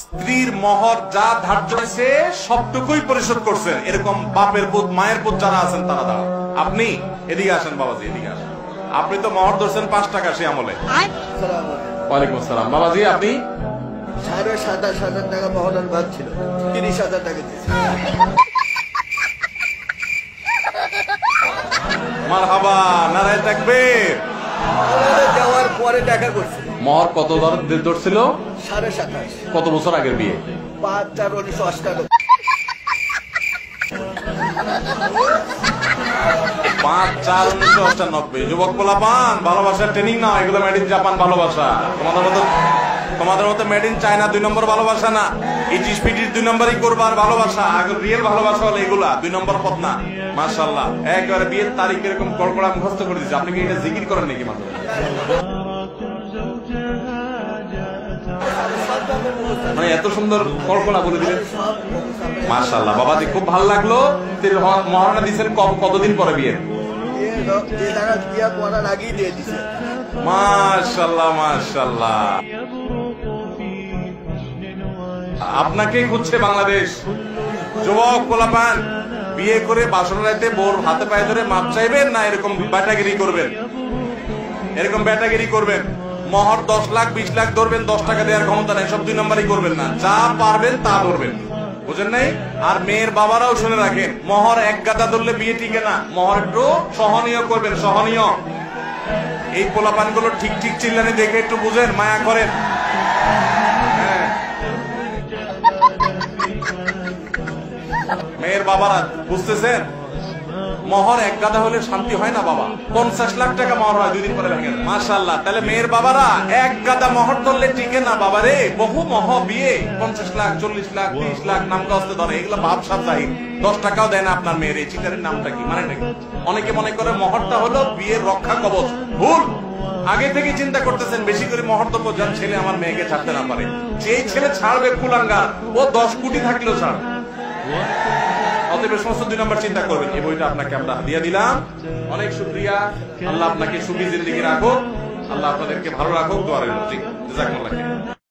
স্ত্রীর মহর যা ধার্য হয়েছে সবটুকুই পরিশোধ করছেন, এরকম বাপের পুত মায়ের পুত যারা আছেন তারা দাঁড়ান। আপনি এদিকে আসেন বাবাজি, এদিকে আসেন। আপনি তো মহর ধরছেন 5 টাকা সে আমলে। ওয়ালাইকুম আসসালাম। বাবাজি আপনি 27,500 টাকা মহরের ভাগ ছিল, 30,000 টাকা দিয়েছে। মারহাবা, নারায়ে তাকবীর। দেওয়ার পরে দেখা করছে। মহর কত ধরছিল? 27,500। কত বছর আগের বিয়ে? 5/4/1998। 5/4/1998। যুবক পোলাপান, ভালোবাসার ট্রেনিং নাও, এগুলো মেড ইন জাপান ভালোবাসা। তোমাদের মতো মেড ইন চায়না 2 নম্বর ভালোবাসা না। ইটিস পিটিস 2 নম্বরই করবার ভালোবাসা। রিয়েল ভালোবাসা হলো এগুলা, 2 নম্বর পথ না। মাশাআল্লাহ, একবারে বিয়ের তারিখ এরকম কড়কড়া মুখস্থ করে দিচ্ছে। আপনি কি এটা জিকির করেন নাকি মাঝে? মানে এত সুন্দর কল্পনা বলে দিলেন, মাশাআল্লাহ। বাবাজি খুব ভালো লাগলো। মহারণা দিচ্ছেন কতদিন পরে বিয়ে? মাশাআল্লাহ মাশাআল্লাহ। আপনাকে খুঁজছে বাংলাদেশ। যুবক পোলাপান, বিয়ে করে বাসর রাতে বোর হাতে পায়ে ধরে মাপ চাইবেন না এরকম ব্যাটাগিরি করবেন? এরকম ব্যাটাগিরি করবেন। মহর 10 লাখ 20 লাখ ধরবেন, 10 টাকা দেওয়ার ক্ষমতা নাই, সব 2 নম্বরই করবেন না। যা পারবেন তা ধরবেন, বুঝেন নাই? আর মেয়ের বাবারাও শুনে রাখেন, মহর এক গাদা ধরলে বিয়ে টিকে না। মহর একটু সহনীয় করবেন, সহনীয়। এই পোলাপান গুলো ঠিক ঠিক চিল্লানি দেখে একটু বুঝেন, মায়া করেন। হ্যাঁ, মেয়ের বাবারা বুঝতেছেন, মহর এক গাদা হলে শান্তি হয় না বাবা। 50 লাখ টাকা মহর হয়, 2 দিন পরে ভেঙে যায়। মাশাআল্লাহ। তাহলে মেয়ের বাবারা এক গাদা মহর ধরলে টিকে না বাবা রে। বহু মহ বিয়ে 50 লাখ 40 লাখ 30 লাখ নাম কাস্তে ধরে, এগুলো ভাবসাব জাহির। 10 টাকাও দেয় না আপনার মেয়ের। এই চিটারের নামটা কি, মানে নাকি? অনেকে মনে করে মহরটা হলো বিয়ের রক্ষা কবচ। ভুল। আগে থেকে চিন্তা করতেছেন বেশি করে মহর দেবো যার ছেলে আমার মেয়েকে ছাড়তে না পারে। যেই ছেলে ছাড়বে কুলাঙ্গার, ও 10 কোটি থাকলেও ছাড়বে। অতএব সমস্ত 2 নম্বর চিন্তা করবেন। এই বইটা আপনাকে আমরা দিয়ে দিলাম। অনেক শুকরিয়া। আল্লাহ আপনাকে সুখী জিন্দেগি রাখুক, আল্লাহ আপনাদেরকে ভালো রাখুক। দোয়া রইল। জাযাকুমুল্লাহ খাইর।